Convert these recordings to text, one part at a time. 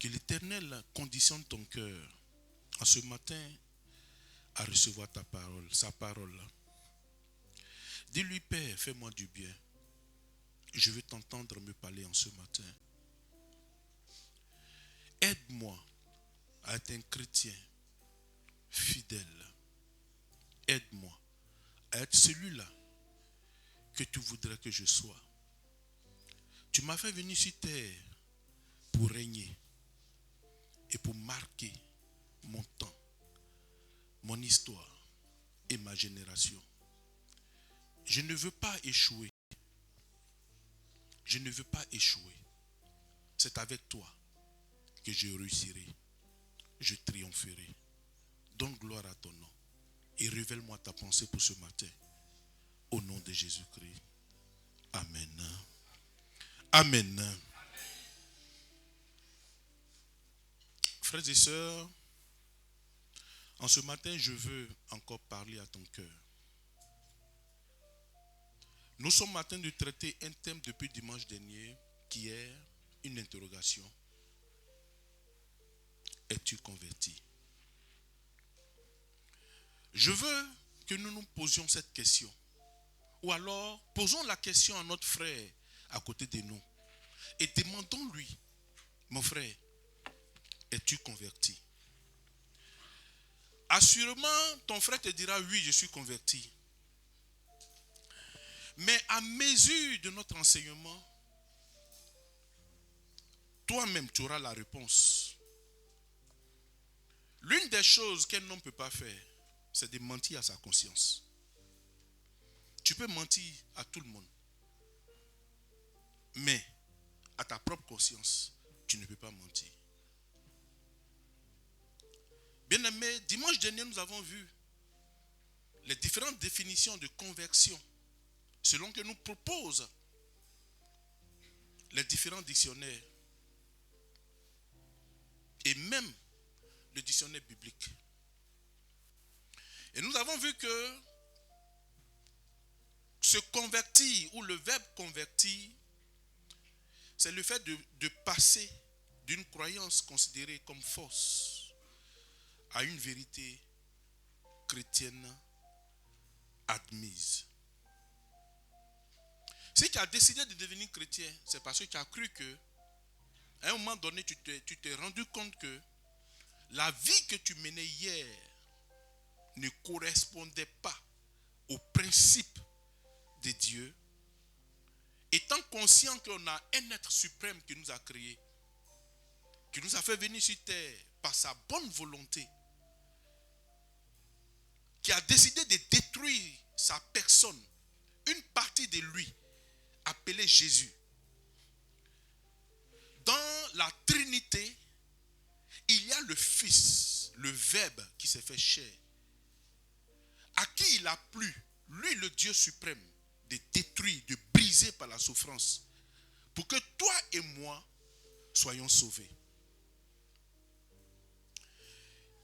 Que l'Éternel conditionne ton cœur en ce matin à recevoir ta parole, sa parole. Dis-lui, Père, fais-moi du bien. Je veux t'entendre me parler en ce matin. Aide-moi à être un chrétien fidèle. Aide-moi à être celui-là que tu voudrais que je sois. Tu m'as fait venir sur terre pour régner et pour marquer mon temps, mon histoire et ma génération. Je ne veux pas échouer. Je ne veux pas échouer. C'est avec toi que je réussirai. Je triompherai. Donne gloire à ton nom. Et révèle-moi ta pensée pour ce matin. Au nom de Jésus-Christ. Amen. Amen. Frères et sœurs, en ce matin, je veux encore parler à ton cœur. Nous sommes en train de traiter un thème depuis dimanche dernier qui est une interrogation. Es-tu converti? Je veux que nous nous posions cette question. Ou alors, posons la question à notre frère à côté de nous. Et demandons-lui, mon frère, es-tu converti? Assurément, ton frère te dira, oui, je suis converti. Mais à mesure de notre enseignement, toi-même, tu auras la réponse. L'une des choses qu'un homme ne peut pas faire, c'est de mentir à sa conscience. Tu peux mentir à tout le monde. Mais à ta propre conscience, tu ne peux pas mentir. Bien-aimés, dimanche dernier, nous avons vu les différentes définitions de conversion selon que nous proposent les différents dictionnaires et même le dictionnaire biblique. Et nous avons vu que se convertir ou le verbe convertir, c'est le fait de passer d'une croyance considérée comme fausse à une vérité chrétienne admise. Si tu as décidé de devenir chrétien, c'est parce que tu as cru que, à un moment donné, tu t'es rendu compte que la vie que tu menais hier ne correspondait pas aux principes de Dieu. Étant conscient qu'on a un être suprême qui nous a créés, qui nous a fait venir sur terre par sa bonne volonté, qui a décidé de détruire sa personne, une partie de lui, appelée Jésus. Dans la Trinité, il y a le Fils, le Verbe qui s'est fait chair, à qui il a plu, lui le Dieu suprême, de détruire, de briser par la souffrance, pour que toi et moi soyons sauvés.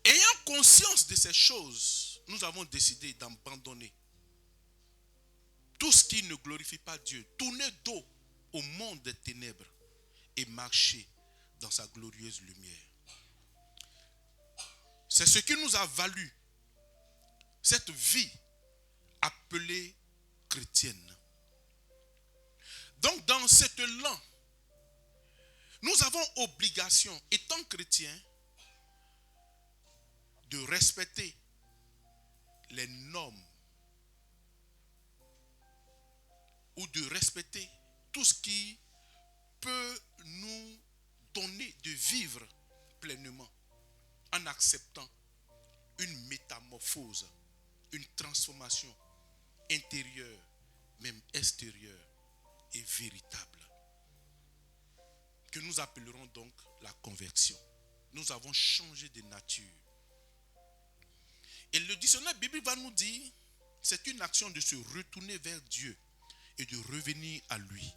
Ayant conscience de ces choses, nous avons décidé d'abandonner tout ce qui ne glorifie pas Dieu, tourner dos au monde des ténèbres et marcher dans sa glorieuse lumière. C'est ce qui nous a valu cette vie appelée chrétienne. Donc dans cet élan, nous avons obligation, étant chrétiens, de respecter les normes ou de respecter tout ce qui peut nous donner de vivre pleinement en acceptant une métamorphose, une transformation intérieure, même extérieure et véritable, que nous appellerons donc la conversion. Nous avons changé de nature. Et le dictionnaire biblique va nous dire, c'est une action de se retourner vers Dieu et de revenir à lui.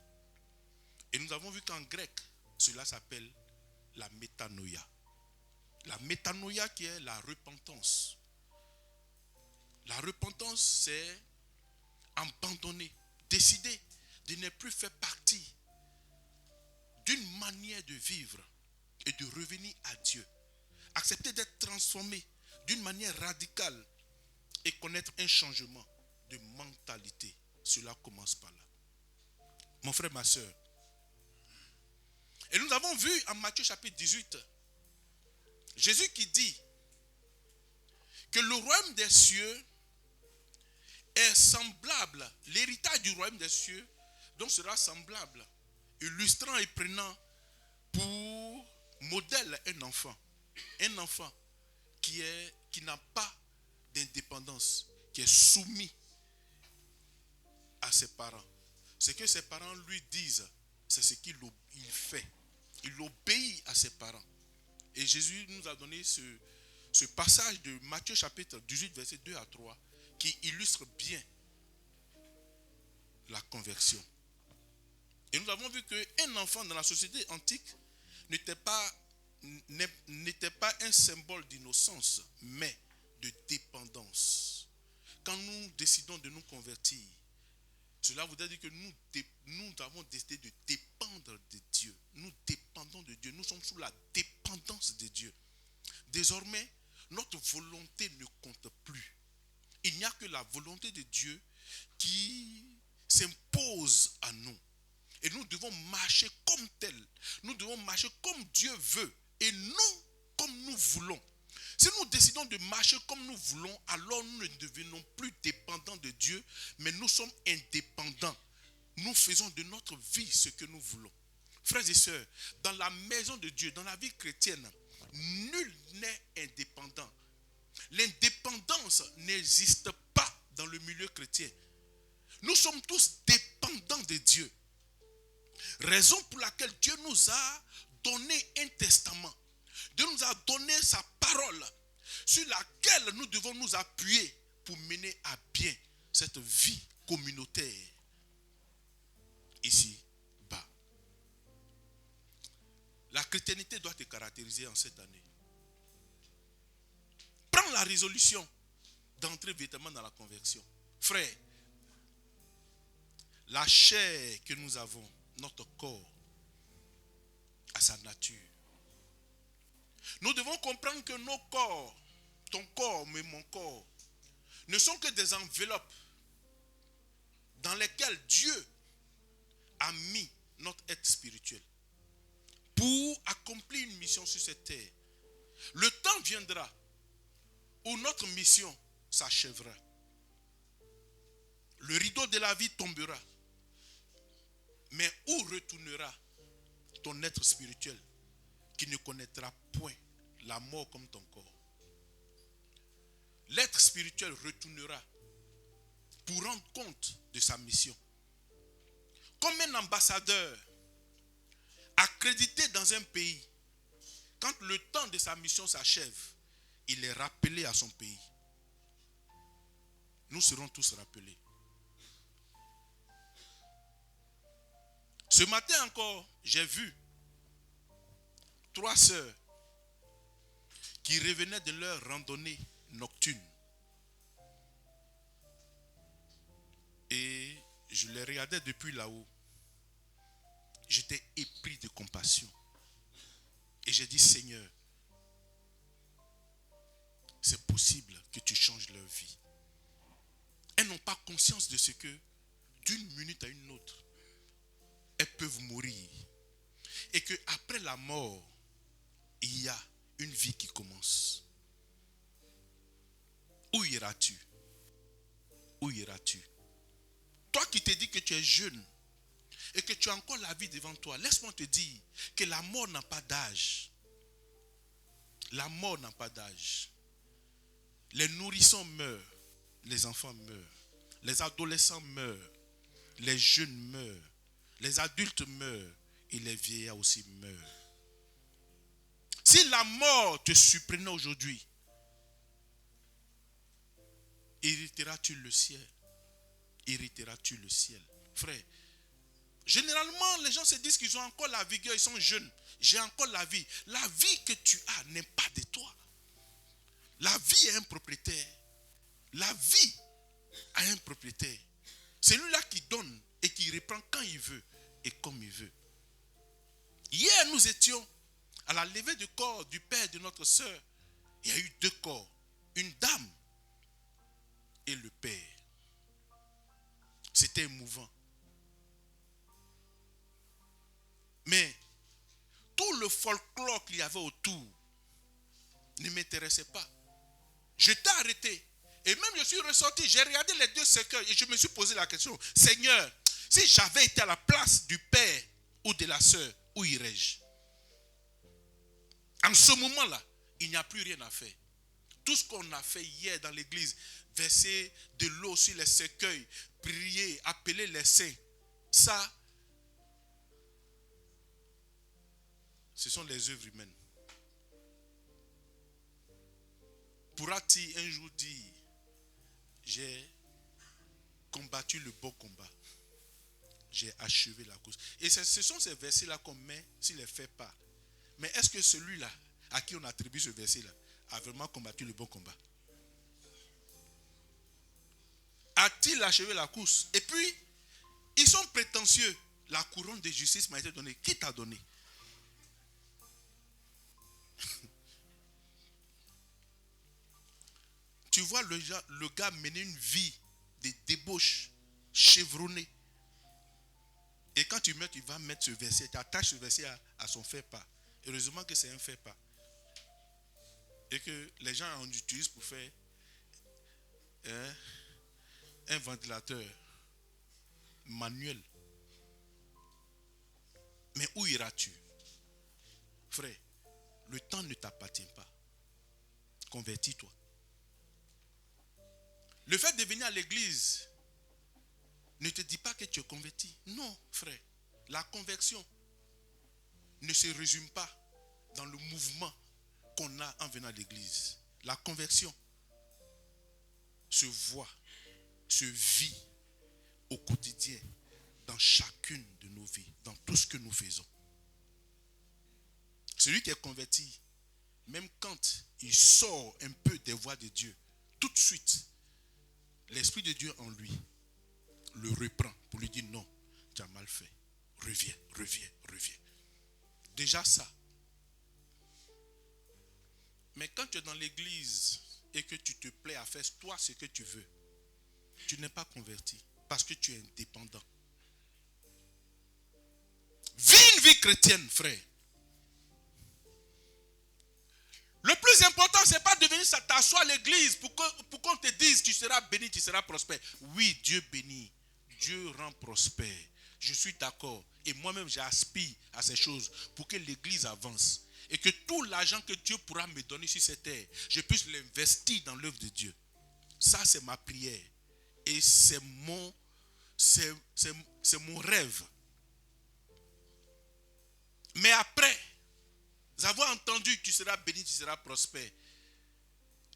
Et nous avons vu qu'en grec, cela s'appelle la métanoïa. La métanoïa qui est la repentance. La repentance, c'est abandonner, décider de ne plus faire partie d'une manière de vivre et de revenir à Dieu. Accepter d'être transformé d'une manière radicale et connaître un changement de mentalité. Cela commence par là. Mon frère, ma soeur. Et nous avons vu en Matthieu chapitre 18, Jésus qui dit que le royaume des cieux est semblable, l'héritage du royaume des cieux donc sera semblable, illustrant et prenant pour modèle un enfant qui n'a pas d'indépendance, qui est soumis à ses parents. Ce que ses parents lui disent, c'est ce qu'il fait. Il obéit à ses parents. Et Jésus nous a donné ce passage de Matthieu chapitre 18, versets 2 à 3, qui illustre bien la conversion. Et nous avons vu qu'un enfant dans la société antique n'était pas un symbole d'innocence, mais de dépendance. Quand nous décidons de nous convertir, cela voudrait dire que nous avons décidé de dépendre de Dieu. Nous dépendons de Dieu. Nous sommes sous la dépendance de Dieu. Désormais, notre volonté ne compte plus. Il n'y a que la volonté de Dieu qui s'impose à nous. Et nous devons marcher comme tel. Nous devons marcher comme Dieu veut et non comme nous voulons. Si nous décidons de marcher comme nous voulons, alors nous ne devenons plus dépendants de Dieu, mais nous sommes indépendants. Nous faisons de notre vie ce que nous voulons. Frères et sœurs, dans la maison de Dieu, dans la vie chrétienne, nul n'est indépendant. L'indépendance n'existe pas dans le milieu chrétien. Nous sommes tous dépendants de Dieu. Raison pour laquelle Dieu nous a donné un testament. Dieu nous a donné sa parole sur laquelle nous devons nous appuyer pour mener à bien cette vie communautaire ici bas. La chrétienté doit te caractériser en cette année. Prends la résolution d'entrer véritablement dans la conversion. Frère, la chair que nous avons, notre corps, a sa nature. Nous devons comprendre que nos corps, ton corps, mais mon corps, ne sont que des enveloppes dans lesquelles Dieu a mis notre être spirituel pour accomplir une mission sur cette terre. Le temps viendra où notre mission s'achèvera. Le rideau de la vie tombera. Mais où retournera ton être spirituel qui ne connaîtra point la mort comme ton corps? L'être spirituel retournera pour rendre compte de sa mission. Comme un ambassadeur accrédité dans un pays, quand le temps de sa mission s'achève, il est rappelé à son pays. Nous serons tous rappelés. Ce matin encore, j'ai vu 3 sœurs qui revenaient de leur randonnée nocturne. Et je les regardais depuis là-haut. J'étais épris de compassion. Et j'ai dit, Seigneur, c'est possible que tu changes leur vie. Elles n'ont pas conscience de ce que, d'une minute à une autre, elles peuvent mourir. Et qu'après la mort, il y a une vie qui commence. Où iras-tu? Où iras-tu? Toi qui te dis que tu es jeune et que tu as encore la vie devant toi, laisse-moi te dire que la mort n'a pas d'âge. La mort n'a pas d'âge. Les nourrissons meurent, les enfants meurent, les adolescents meurent, les jeunes meurent, les adultes meurent et les vieillards aussi meurent. Si la mort te surprenait aujourd'hui, hériteras-tu le ciel? Hériteras-tu le ciel? Frère, généralement les gens se disent qu'ils ont encore la vigueur, ils sont jeunes. J'ai encore la vie. La vie que tu as n'est pas de toi. La vie est un propriétaire. La vie a un propriétaire. C'est lui-là qui donne et qui reprend quand il veut et comme il veut. Hier, nous étions À la levée du corps du père de notre sœur, il y a eu 2 corps. Une dame et le père. C'était émouvant. Mais tout le folklore qu'il y avait autour ne m'intéressait pas. J'étais arrêté. Et même je suis ressorti, j'ai regardé les 2 cercueils et je me suis posé la question, Seigneur, si j'avais été à la place du père ou de la sœur, où irais-je? En ce moment-là, il n'y a plus rien à faire. Tout ce qu'on a fait hier dans l'église, verser de l'eau sur les cercueils, prier, appeler les saints, ça, ce sont les œuvres humaines. Pourra-t-il un jour dire, j'ai combattu le bon combat, j'ai achevé la course? Et ce sont ces versets-là qu'on met sur les faits pas. Mais est-ce que celui-là, à qui on attribue ce verset-là, a vraiment combattu le bon combat? A-t-il achevé la course? Et puis, ils sont prétentieux. La couronne de justice m'a été donnée. Qui t'a donné? Tu vois le gars mener une vie de débauche, chevronnée. Et quand tu mets, tu vas mettre ce verset, tu attaches ce verset à son fait pas. Heureusement que c'est un fait pas. Et que les gens en utilisent pour faire un ventilateur manuel. Mais où iras-tu? Frère, le temps ne t'appartient pas. Convertis-toi. Le fait de venir à l'église ne te dit pas que tu es converti. Non, frère. La conversion ne se résume pas dans le mouvement qu'on a en venant à l'église. La conversion se voit, se vit au quotidien, dans chacune de nos vies, dans tout ce que nous faisons. Celui qui est converti, même quand il sort un peu des voies de Dieu, tout de suite, l'Esprit de Dieu en lui le reprend pour lui dire non, tu as mal fait. Reviens, reviens, reviens. Déjà ça. Mais quand tu es dans l'église et que tu te plais à faire toi ce que tu veux, tu n'es pas converti parce que tu es indépendant. Vis une vie chrétienne, frère. Le plus important, ce n'est pas de venir t'asseoir à l'église pour qu'on te dise tu seras béni, tu seras prospère. Oui, Dieu bénit. Dieu rend prospère. Je suis d'accord. Et moi-même, j'aspire à ces choses pour que l'église avance. Et que tout l'argent que Dieu pourra me donner sur cette terre, je puisse l'investir dans l'œuvre de Dieu. Ça, c'est ma prière. Et c'est mon rêve. Mais après avoir entendu que tu seras béni, tu seras prospère,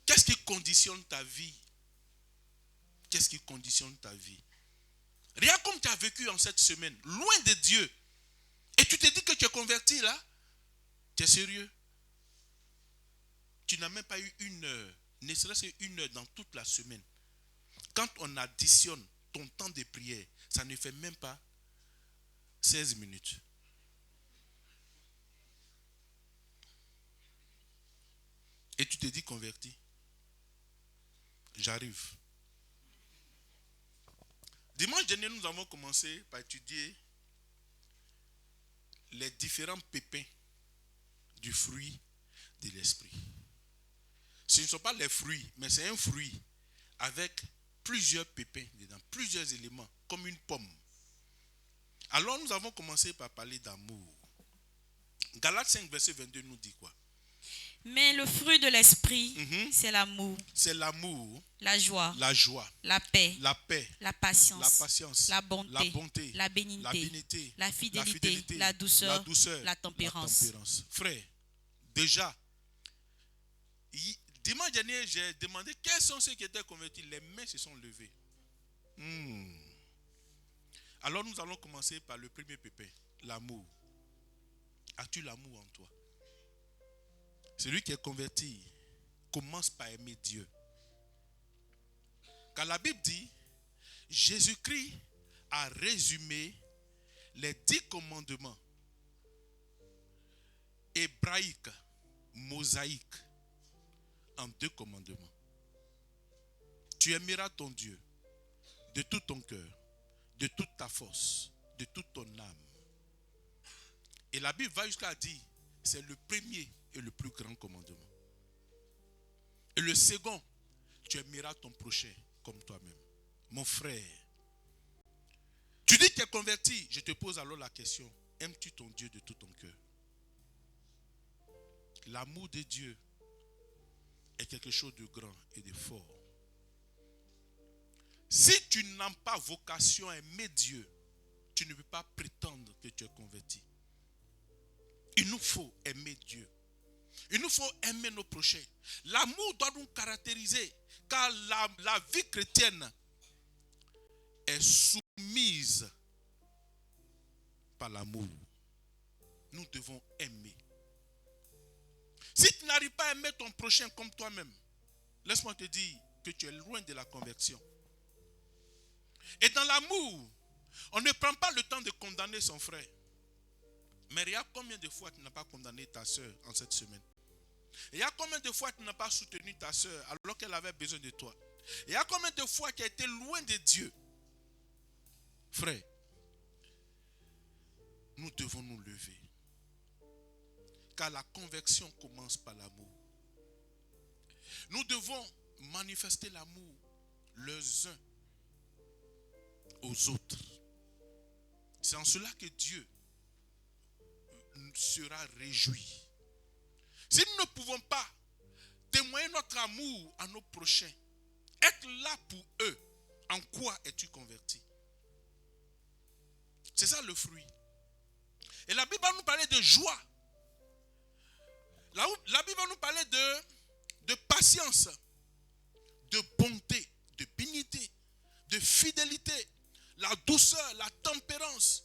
qu'est-ce qui conditionne ta vie? Qu'est-ce qui conditionne ta vie? Regarde comme tu as vécu en cette semaine, loin de Dieu. Et tu te dis que tu es converti là? Tu es sérieux? Tu n'as même pas eu une heure, ne serait-ce qu'une heure dans toute la semaine. Quand on additionne ton temps de prière, ça ne fait même pas 16 minutes. Et tu te dis converti. J'arrive. Dimanche dernier, nous avons commencé par étudier les différents pépins du fruit de l'esprit. Ce ne sont pas les fruits, mais c'est un fruit avec plusieurs pépins dedans, plusieurs éléments, comme une pomme. Alors nous avons commencé par parler d'amour. Galates 5, verset 22 nous dit quoi? Mais le fruit de l'esprit, c'est l'amour. C'est l'amour, la joie, la paix, la patience, la bonté, la bénignité, la fidélité, la douceur, la tempérance. Frère, déjà, dimanche dernier, j'ai demandé quels sont ceux qui étaient convertis. Les mains se sont levées. Alors nous allons commencer par le premier pépin, l'amour. As-tu l'amour en toi? Celui qui est converti commence par aimer Dieu. Car la Bible dit, Jésus-Christ a résumé les 10 commandements et hébraïque, mosaïque, en 2 commandements. Tu aimeras ton Dieu de tout ton cœur, de toute ta force, de toute ton âme. Et la Bible va jusqu'à dire, c'est le premier et le plus grand commandement. Et le second, tu aimeras ton prochain comme toi-même. Mon frère, tu dis que tu es converti, je te pose alors la question, aimes-tu ton Dieu de tout ton cœur? L'amour de Dieu est quelque chose de grand et de fort. Si tu n'as pas vocation à aimer Dieu, tu ne peux pas prétendre que tu es converti. Il nous faut aimer Dieu. Il nous faut aimer nos prochains. L'amour doit nous caractériser, car la vie chrétienne est soumise par l'amour. Nous devons aimer. Si tu n'arrives pas à aimer ton prochain comme toi-même, laisse-moi te dire que tu es loin de la conversion. Et dans l'amour, on ne prend pas le temps de condamner son frère. Mais regarde combien de fois tu n'as pas condamné ta soeur en cette semaine. Il y a combien de fois tu n'as pas soutenu ta soeur alors qu'elle avait besoin de toi. Il y a combien de fois tu as été loin de Dieu. Frère, nous devons nous lever. Car la conversion commence par l'amour. Nous devons manifester l'amour les uns aux autres. C'est en cela que Dieu sera réjoui. Si nous ne pouvons pas témoigner notre amour à nos prochains, être là pour eux, en quoi es-tu converti? C'est ça le fruit. Et la Bible va nous parler de joie. La Bible va nous parler de patience, de bonté, de bénité, de fidélité, la douceur, la tempérance.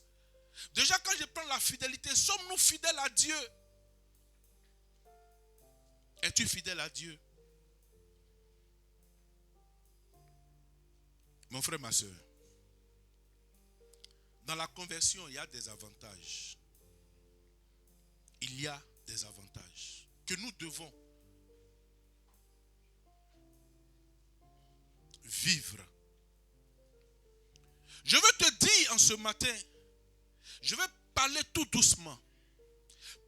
Déjà quand je prends la fidélité, sommes-nous fidèles à Dieu? Es-tu fidèle à Dieu? Mon frère, ma soeur, dans la conversion, il y a des avantages. Il y a des avantages que nous devons vivre. Je veux te dire en ce matin, je vais parler tout doucement.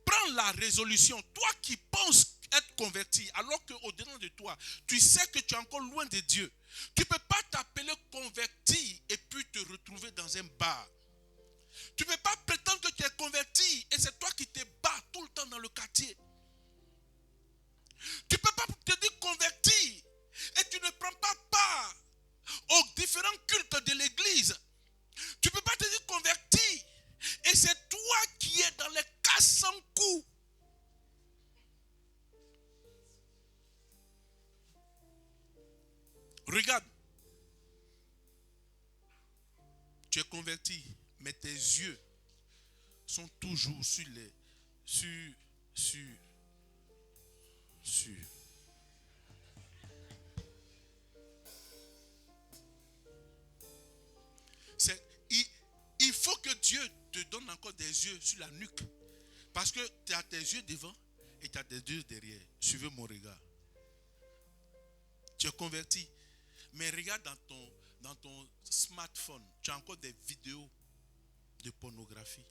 Prends la résolution, toi qui penses être converti, alors qu'au-dedans de toi, tu sais que tu es encore loin de Dieu. Tu ne peux pas t'appeler converti et puis te retrouver dans un bar. Tu ne peux pas prétendre que tu es converti et c'est toi qui te bats tout le temps dans le quartier. Tu ne peux pas te dire converti et tu ne prends pas part aux différents cultes de l'église. Tu ne peux pas te dire converti et c'est toi qui es dans les casse en coups. Regarde, tu es converti, mais tes yeux sont toujours sur les... Il faut que Dieu te donne encore des yeux sur la nuque. Parce que tu as tes yeux devant et tu as tes yeux derrière. Suivez mon regard. Tu es converti. Mais regarde dans ton smartphone, tu as encore des vidéos de pornographie.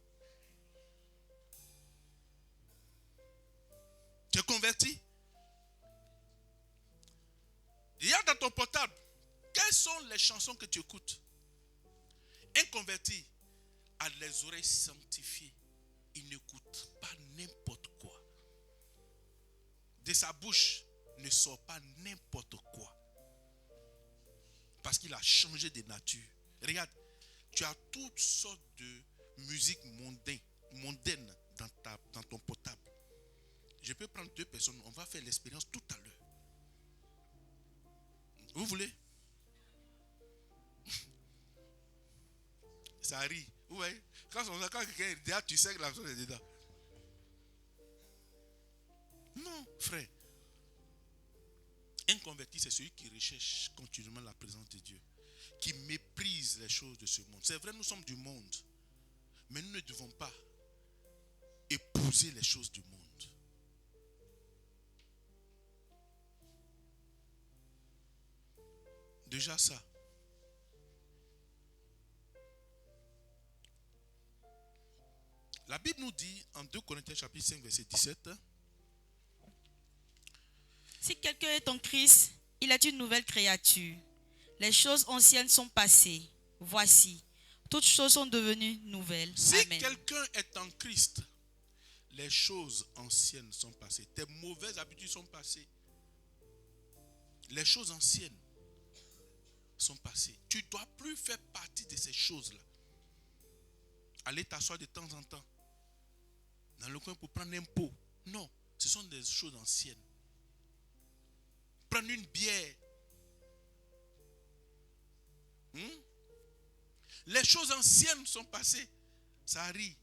Tu es converti. Regarde dans ton portable. Quelles sont les chansons que tu écoutes? Un converti a les oreilles sanctifiées. Il n'écoute pas n'importe quoi. De sa bouche ne sort pas n'importe quoi. Parce qu'il a changé de nature. Regarde, tu as toutes sortes de musique mondaine dans ton portable. Je peux prendre 2 personnes, on va faire l'expérience tout à l'heure. Vous voulez? Ça rit. Vous voyez? Quand quelqu'un est dedans, tu sais que la personne est dedans. Non, frère. Un converti, c'est celui qui recherche continuellement la présence de Dieu, qui méprise les choses de ce monde. C'est vrai, nous sommes du monde, mais nous ne devons pas épouser les choses du monde. Déjà ça. La Bible nous dit en 2 Corinthiens chapitre 5 verset 17. Si quelqu'un est en Christ, il est une nouvelle créature. Les choses anciennes sont passées. Voici, toutes choses sont devenues nouvelles. Si Amen. Quelqu'un est en Christ, les choses anciennes sont passées. Tes mauvaises habitudes sont passées. Les choses anciennes sont passées. Tu ne dois plus faire partie de ces choses-là. Aller t'asseoir de temps en temps dans le coin pour prendre un pot. Non, ce sont des choses anciennes. Prendre une bière. Les choses anciennes sont passées. Ça rit,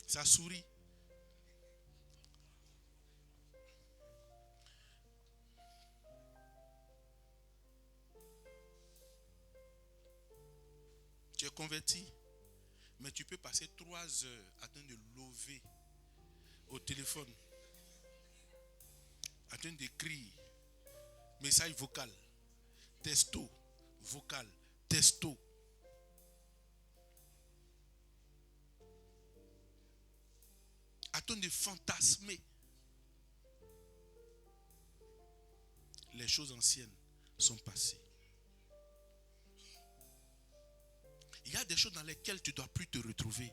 ça sourit. Tu es converti, mais tu peux passer 3 heures en train de lever au téléphone, en train d'écrire message vocal, texto, vocal, texto. En train de fantasmer. Les choses anciennes sont passées. Il y a des choses dans lesquelles tu ne dois plus te retrouver.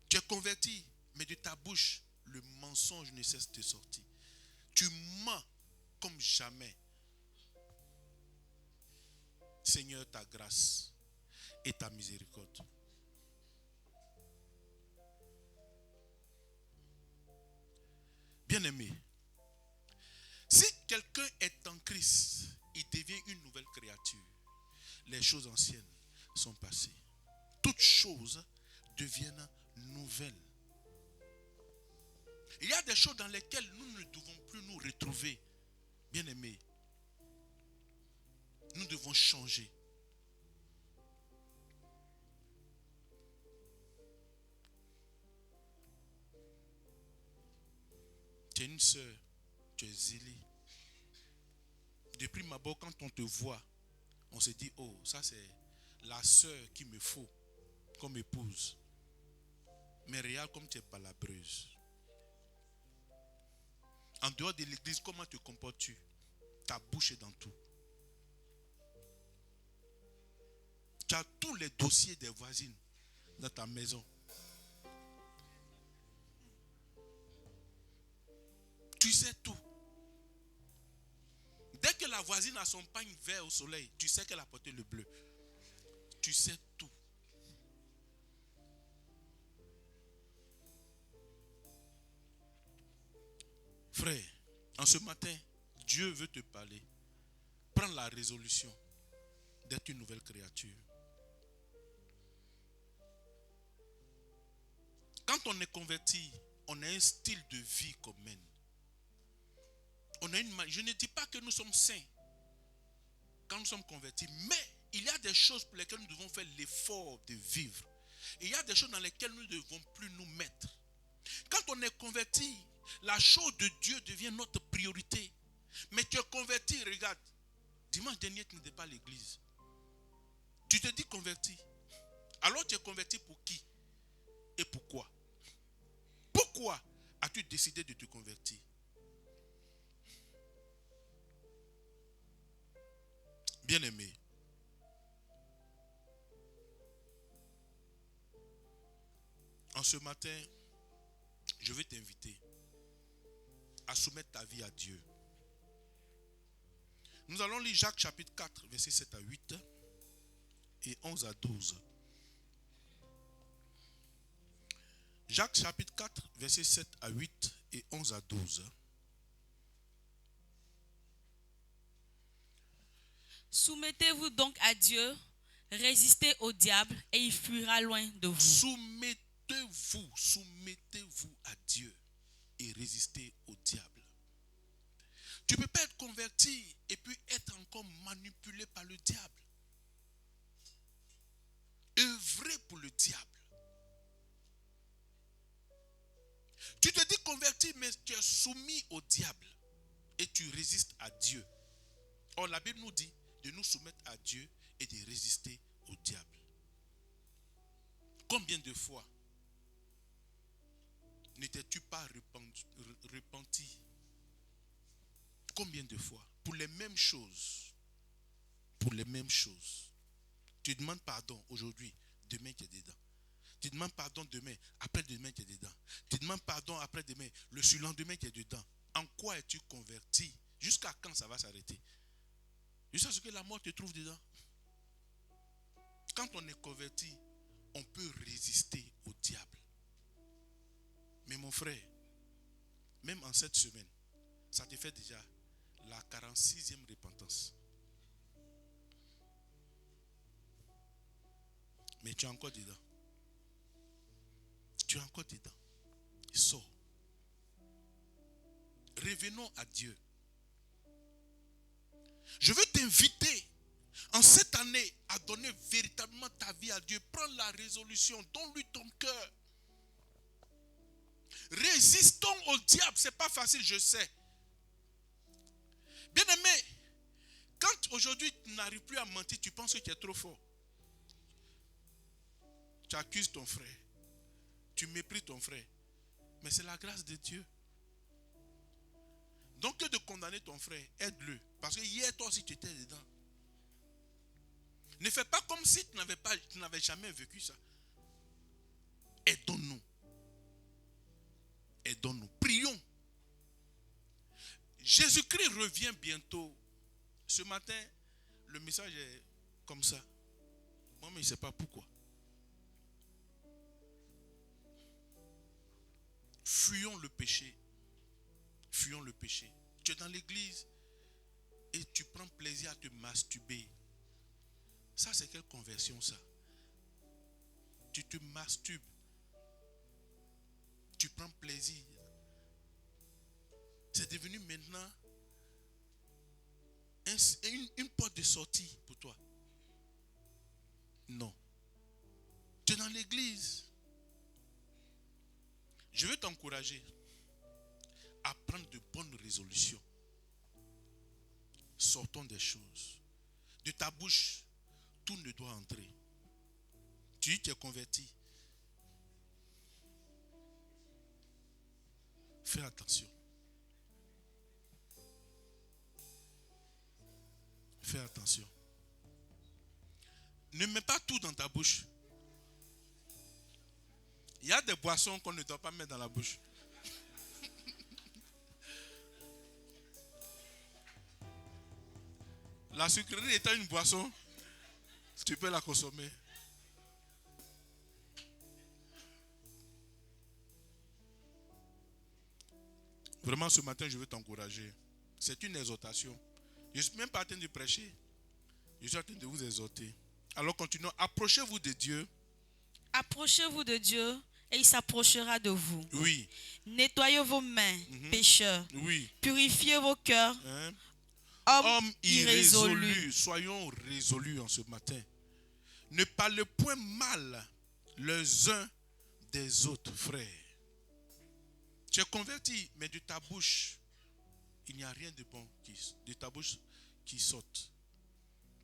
Tu es converti, mais de ta bouche, le mensonge ne cesse de sortir. Tu mens comme jamais. Seigneur, ta grâce et ta miséricorde. Bien-aimé, si quelqu'un est en Christ, il devient une nouvelle créature. Les choses anciennes sont passées. Toutes choses deviennent nouvelles. Il y a des choses dans lesquelles nous ne devons plus nous retrouver. Bien-aimés, nous devons changer. Tu es une sœur, tu es zélée. De prime abord, quand on te voit, on se dit, oh, ça c'est la sœur qu'il me faut comme épouse. Mais regarde comme tu es palabreuse. En dehors de l'église, comment te comportes-tu? Ta bouche est dans tout. Tu as tous les dossiers des voisines dans ta maison. Tu sais tout. Dès que la voisine a son pagne vert au soleil, tu sais qu'elle a porté le bleu. Tu sais tout. Frère, en ce matin, Dieu veut te parler. Prends la résolution d'être une nouvelle créature. Quand on est converti, on a un style de vie commun. Je ne dis pas que nous sommes saints quand nous sommes convertis, mais il y a des choses pour lesquelles nous devons faire l'effort de vivre. Et il y a des choses dans lesquelles nous ne devons plus nous mettre. Quand on est converti, la chose de Dieu devient notre priorité. Mais tu es converti, regarde, dimanche dernier tu n'étais pas à l'église. Tu te dis converti. Alors tu es converti pour qui et pourquoi? Pourquoi as-tu décidé de te convertir? Bien-aimé, en ce matin, je vais t'inviter à soumettre ta vie à Dieu. Nous allons lire Jacques chapitre 4, versets 7 à 8 et 11 à 12. Jacques chapitre 4, versets 7 à 8 et 11 à 12. Soumettez-vous donc à Dieu, résistez au diable et il fuira loin de vous. Soumettez-vous à Dieu et résistez au diable. Tu ne peux pas être converti et puis être encore manipulé par le diable. Œuvrer pour le diable. Tu te dis converti, mais tu es soumis au diable et tu résistes à Dieu. Or, la Bible nous dit, de nous soumettre à Dieu et de résister au diable. Combien de fois n'étais-tu pas repenti? Combien de fois? Pour les mêmes choses. Pour les mêmes choses. Tu demandes pardon aujourd'hui, demain tu es dedans. Tu demandes pardon demain, après-demain tu es dedans. Tu demandes pardon après-demain, le surlendemain tu es dedans. En quoi es-tu converti? Jusqu'à quand ça va s'arrêter? Jusqu'à ce que la mort te trouve dedans. Quand on est converti, on peut résister au diable. Mais mon frère, même en cette semaine, ça te fait déjà la 46e repentance. Mais tu es encore dedans. Tu es encore dedans. Sors. Revenons à Dieu. Je veux t'inviter en cette année à donner véritablement ta vie à Dieu. Prends la résolution, donne-lui ton cœur. Résistons au diable, c'est pas facile, je sais. Bien aimé, quand aujourd'hui tu n'arrives plus à mentir, tu penses que tu es trop fort. Tu accuses ton frère. Tu méprises ton frère. Mais c'est la grâce de Dieu. Donc que de condamner ton frère, aide-le. Parce que hier, toi aussi, tu étais dedans. Ne fais pas comme si tu n'avais jamais vécu ça. Aidons-nous. Aidons-nous. Prions. Jésus-Christ revient bientôt. Ce matin, le message est comme ça. Moi, mais je ne sais pas pourquoi. Fuyons le péché. Fuyons le péché. Tu es dans l'église et tu prends plaisir à te masturber. Ça, c'est quelle conversion, ça? Tu te masturbes. Tu prends plaisir. C'est devenu maintenant une porte de sortie pour toi. Non. Tu es dans l'église. Je veux t'encourager à prendre de bonnes résolutions. Sortons des choses. De ta bouche, tout ne doit entrer. Tu es converti. Fais attention. Fais attention. Ne mets pas tout dans ta bouche. Il y a des boissons qu'on ne doit pas mettre dans la bouche. La sucrerie étant une boisson, tu peux la consommer. Vraiment, ce matin, je veux t'encourager. C'est une exhortation. Je ne suis même pas en train de prêcher. Je suis en train de vous exhorter. Alors continuons. Approchez-vous de Dieu. Approchez-vous de Dieu et il s'approchera de vous. Oui. Nettoyez vos mains, pécheurs. Oui. Purifiez vos cœurs. Hommes irrésolus. Soyons résolus en ce matin. Ne parlez point mal les uns des autres, frères. Tu es converti, mais de ta bouche, il n'y a rien de bon de ta bouche qui saute.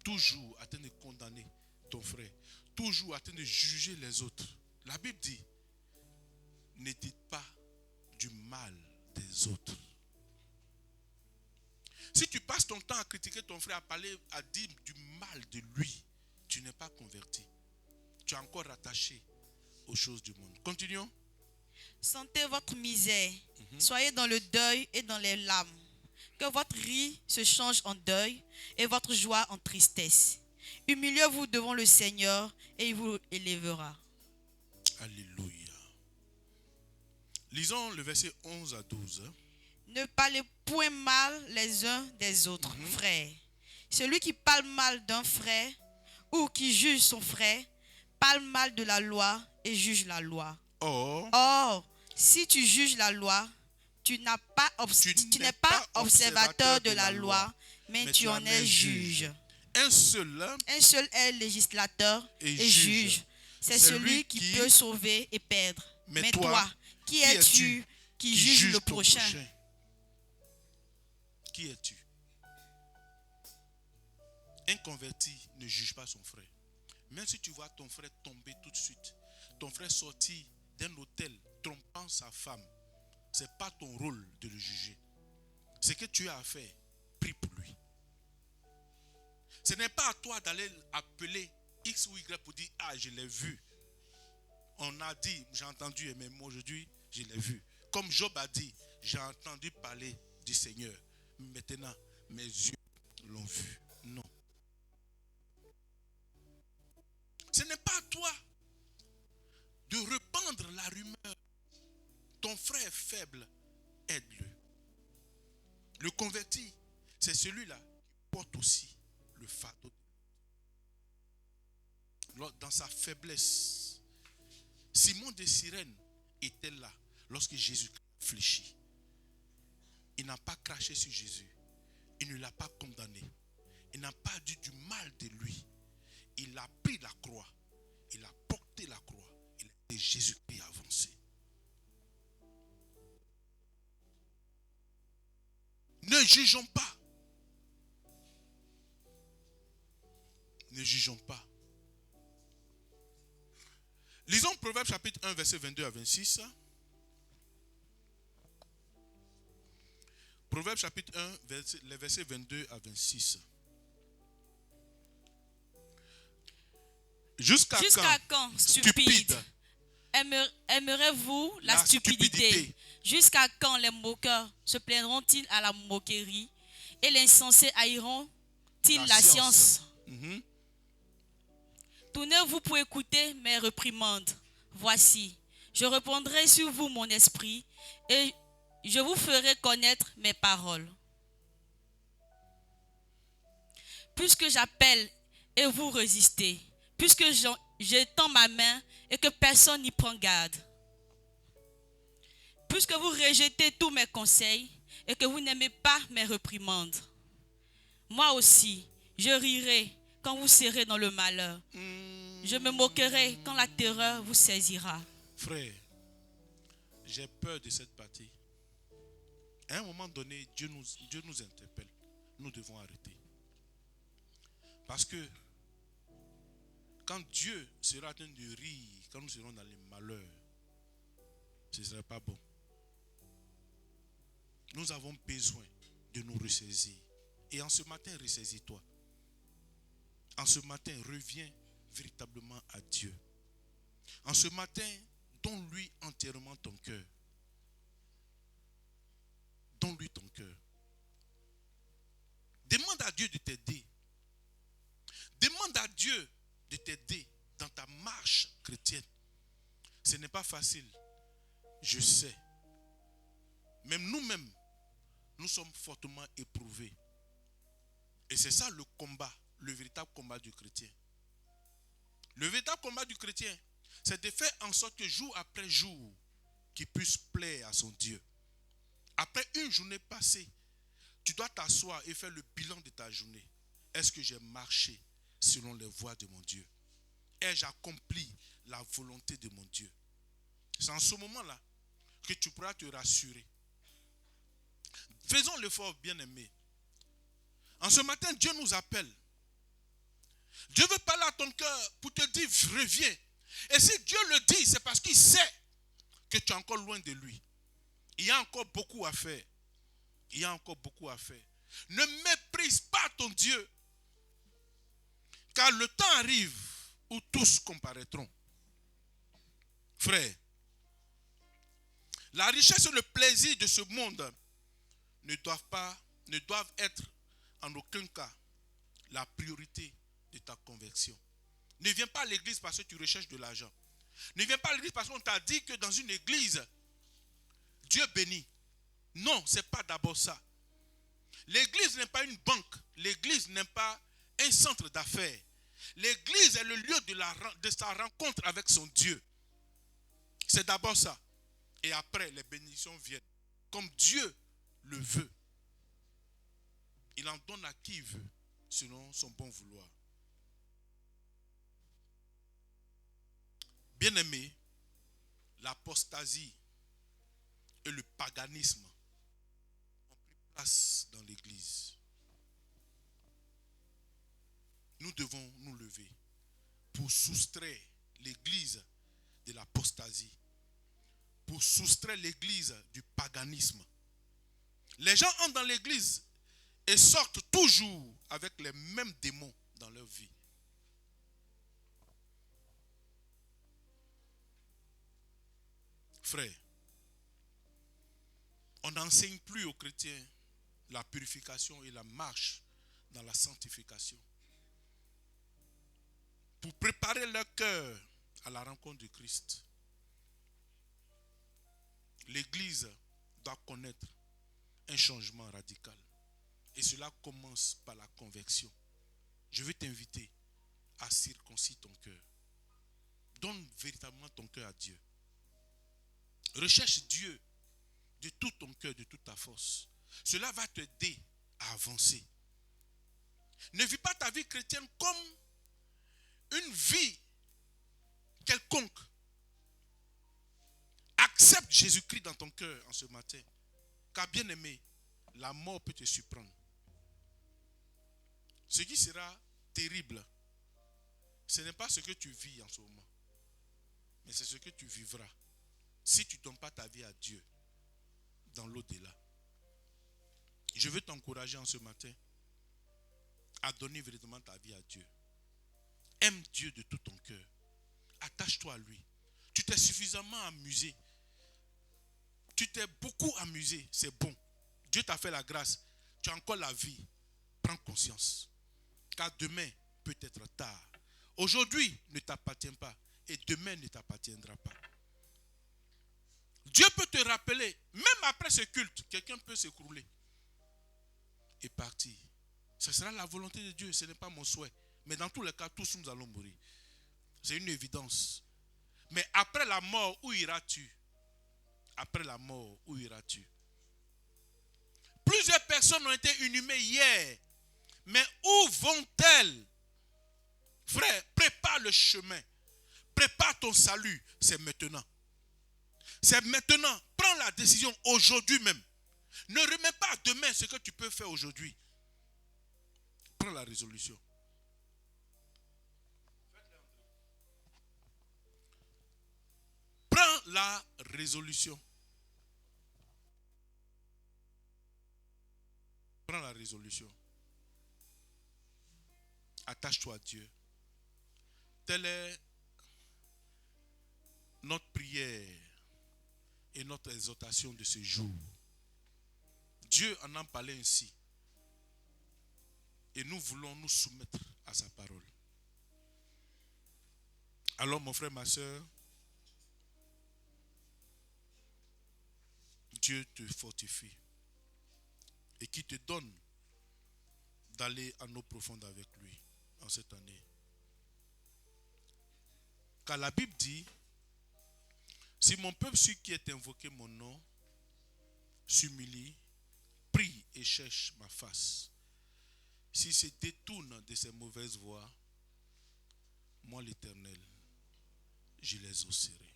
Toujours en train de condamner ton frère. Toujours en train de juger les autres. La Bible dit, ne dites pas du mal des autres. Si tu passes ton temps à critiquer ton frère, à dire du mal de lui, tu n'es pas converti. Tu es encore attaché aux choses du monde. Continuons. Sentez votre misère. Soyez dans le deuil et dans les larmes. Que votre rire se change en deuil et votre joie en tristesse. Humiliez-vous devant le Seigneur et il vous élèvera. Alléluia. Lisons le verset 11 à 12. Ne parlez point mal les uns des autres, frères. Celui qui parle mal d'un frère ou qui juge son frère, parle mal de la loi et juge la loi. Or, si tu juges la loi, tu n'es pas observateur de la loi, mais tu en es juge. Un seul est législateur et juge. C'est celui qui peut sauver et perdre. Mais toi, qui es-tu qui juge le prochain? Qui es-tu? Un converti ne juge pas son frère. Même si tu vois ton frère tomber tout de suite, ton frère sortir d'un hôtel trompant sa femme, ce n'est pas ton rôle de le juger. Ce que tu as à faire, prie pour lui. Ce n'est pas à toi d'aller appeler X ou Y pour dire « Ah, je l'ai vu. » On a dit, j'ai entendu, mais moi aujourd'hui, je l'ai vu. Comme Job a dit, j'ai entendu parler du Seigneur. Maintenant, mes yeux l'ont vu. Non. Ce n'est pas à toi de répandre la rumeur. Ton frère est faible, aide-le. Le converti, c'est celui-là qui porte aussi le fardeau. Dans sa faiblesse, Simon de Cyrène était là lorsque Jésus fléchit. Il n'a pas craché sur Jésus. Il ne l'a pas condamné. Il n'a pas dit du mal de lui. Il a pris la croix. Il a porté la croix. Il a été Jésus qui a avancé. Ne jugeons pas. Ne jugeons pas. Lisons Proverbes chapitre 1, verset 22 à 26. Proverbes chapitre 1, les versets 22 à 26. Jusqu'à quand, stupide, aimerez-vous la stupidité? Jusqu'à quand les moqueurs se plaindront-ils à la moquerie et les insensés haïront-ils la science? Tournez-vous pour écouter mes réprimandes. Voici, je répandrai sur vous mon esprit et je vous ferai connaître mes paroles. Puisque j'appelle et vous résistez, puisque j'étends ma main et que personne n'y prend garde, puisque vous rejetez tous mes conseils et que vous n'aimez pas mes réprimandes, moi aussi, je rirai quand vous serez dans le malheur. Je me moquerai quand la terreur vous saisira. Frère, j'ai peur de cette partie. À un moment donné, Dieu nous interpelle. Nous devons arrêter. Parce que quand Dieu sera en train de rire, quand nous serons dans les malheurs, ce ne serait pas bon. Nous avons besoin de nous ressaisir. Et en ce matin, ressaisis-toi. En ce matin, reviens véritablement à Dieu. En ce matin, donne-lui entièrement ton cœur. Donne-lui ton cœur. Demande à Dieu de t'aider. Demande à Dieu de t'aider dans ta marche chrétienne. Ce n'est pas facile. Je sais. Même nous-mêmes, nous sommes fortement éprouvés. Et c'est ça le combat, le véritable combat du chrétien. Le véritable combat du chrétien, c'est de faire en sorte que jour après jour, qu'il puisse plaire à son Dieu. Après une journée passée, tu dois t'asseoir et faire le bilan de ta journée. Est-ce que j'ai marché selon les voies de mon Dieu? Ai-je accompli la volonté de mon Dieu? C'est en ce moment-là que tu pourras te rassurer. Faisons l'effort, bien-aimé. En ce matin, Dieu nous appelle. Dieu veut parler à ton cœur pour te dire, reviens. Et si Dieu le dit, c'est parce qu'il sait que tu es encore loin de lui. Il y a encore beaucoup à faire. Il y a encore beaucoup à faire. Ne méprise pas ton Dieu. Car le temps arrive où tous comparaîtront. Frère, la richesse et le plaisir de ce monde ne doivent être en aucun cas la priorité de ta conversion. Ne viens pas à l'église parce que tu recherches de l'argent. Ne viens pas à l'église parce qu'on t'a dit que dans une église, Dieu bénit. Non, ce n'est pas d'abord ça. L'église n'est pas une banque. L'église n'est pas un centre d'affaires. L'église est le lieu de sa rencontre avec son Dieu. C'est d'abord ça. Et après, les bénédictions viennent. Comme Dieu le veut. Il en donne à qui il veut, selon son bon vouloir. Bien-aimé, l'apostasie et le paganisme ont pris place dans l'église. nous devons nous lever pour soustraire l'Église de l'apostasie, pour soustraire l'Église du paganisme. Les gens entrent dans l'Église et sortent toujours avec les mêmes démons dans leur vie. Frère, on n'enseigne plus aux chrétiens la purification et la marche dans la sanctification. Pour préparer leur cœur à la rencontre de Christ, l'Église doit connaître un changement radical. Et cela commence par la conversion. Je veux t'inviter à circoncire ton cœur. Donne véritablement ton cœur à Dieu. Recherche Dieu de tout ton cœur, de toute ta force. Cela va t'aider à avancer. Ne vis pas ta vie chrétienne comme une vie quelconque. Accepte Jésus-Christ dans ton cœur en ce matin. Car bien aimé, la mort peut te surprendre. Ce qui sera terrible, ce n'est pas ce que tu vis en ce moment, mais c'est ce que tu vivras si tu ne donnes pas ta vie à Dieu dans l'au-delà. Je veux t'encourager en ce matin à donner véritablement ta vie à Dieu. Aime Dieu de tout ton cœur. Attache-toi à lui. Tu t'es suffisamment amusé. Tu t'es beaucoup amusé. C'est bon. Dieu t'a fait la grâce. Tu as encore la vie. Prends conscience. Car demain peut être tard. Aujourd'hui ne t'appartient pas. Et demain ne t'appartiendra pas. Dieu peut te rappeler. Même après ce culte, quelqu'un peut s'écrouler et partir. Ce sera la volonté de Dieu. Ce n'est pas mon souhait. Mais dans tous les cas, tous nous allons mourir. C'est une évidence. Mais après la mort, où iras-tu? Après la mort, où iras-tu? Plusieurs personnes ont été inhumées hier. Mais où vont-elles? Frère, prépare le chemin. Prépare ton salut. C'est maintenant. C'est maintenant. Prends la décision aujourd'hui même. Ne remets pas à demain ce que tu peux faire aujourd'hui. Prends la résolution. Prends la résolution. Prends la résolution. Attache-toi à Dieu. Telle est notre prière et notre exhortation de ce jour. Dieu en a parlé ainsi. Et nous voulons nous soumettre à sa parole. Alors mon frère, ma soeur, Dieu te fortifie et qui te donne d'aller en eau profonde avec lui en cette année. Car la Bible dit, si mon peuple, celui qui est invoqué mon nom, s'humilie, prie et cherche ma face, s'il se détourne de ses mauvaises voies, moi l'Éternel, je les exaucerai.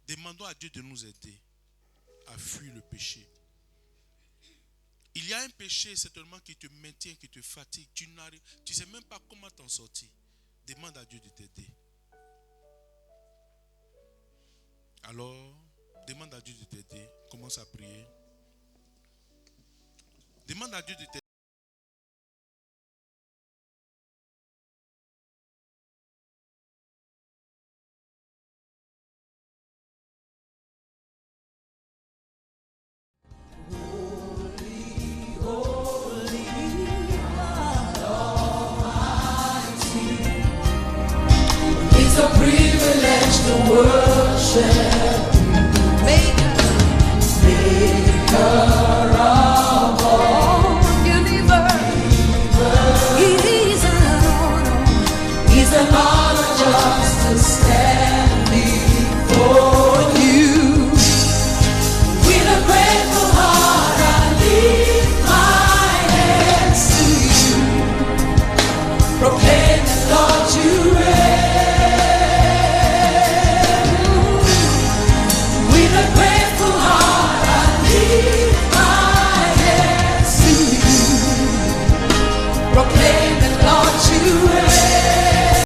Demandons à Dieu de nous aider à fuir le péché. Il y a un péché certainement qui te maintient, qui te fatigue. Tu ne sais même pas comment t'en sortir. Demande à Dieu de t'aider. Alors, demande à Dieu de t'aider. Commence à prier. Demande à Dieu de t'aider. It's a privilege to worship.